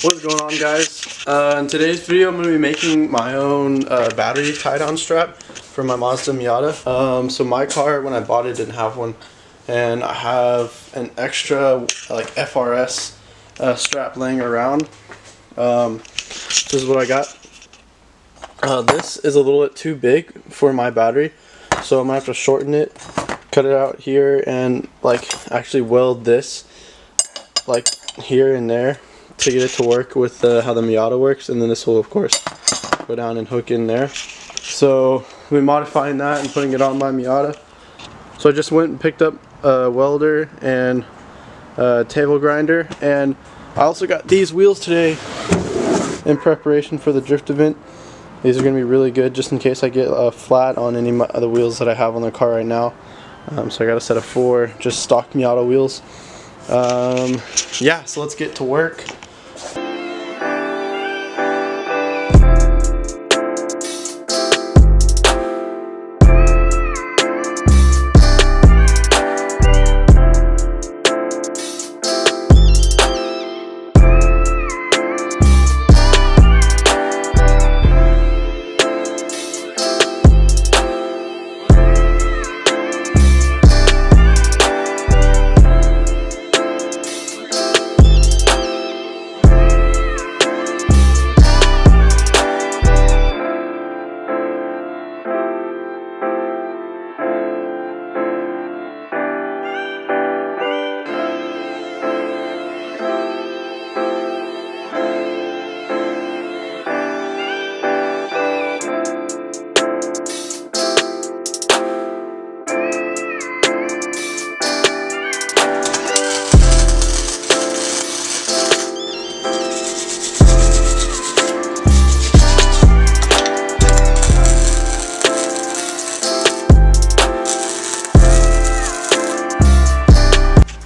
What's going on, guys? In today's video I'm going to be making my own battery tie-down strap for my Mazda Miata. So my car, when I bought it, didn't have one, and I have an extra like FRS strap laying around. This is what I got. This is a little bit too big for my battery, so I'm going to have to shorten it, cut it out here, and like actually weld this like here and there to get it to work with how the Miata works, and then this will of course go down and hook in there. So we're modifying that and putting it on my Miata. So I just went and picked up a welder and a table grinder, and I also got these wheels today in preparation for the drift event. These are going to be really good just in case I get a flat on any of the wheels that I have on the car right now. So I got a set of 4 just stock Miata wheels. Yeah, so let's get to work.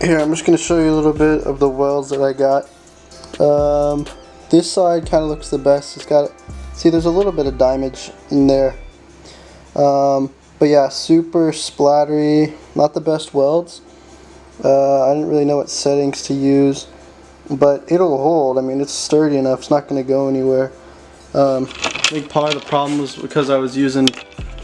Here, I'm just going to show you a little bit of the welds that I got. This side kind of looks the best. It's got, see, there's a little bit of damage in there. But yeah, super splattery, not the best welds. I didn't really know what settings to use, but it'll hold. I mean, it's sturdy enough. It's not going to go anywhere. I think part of the problem was because I was using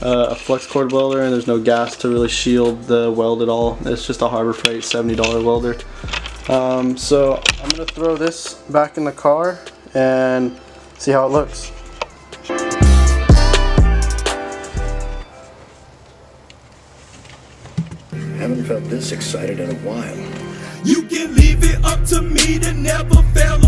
a flex cord welder, and there's no gas to really shield the weld at all. It's just a Harbor Freight $70 welder. So I'm going to throw this back in the car and see how it looks. Haven't felt this excited in a while. You can leave it up to me to never fail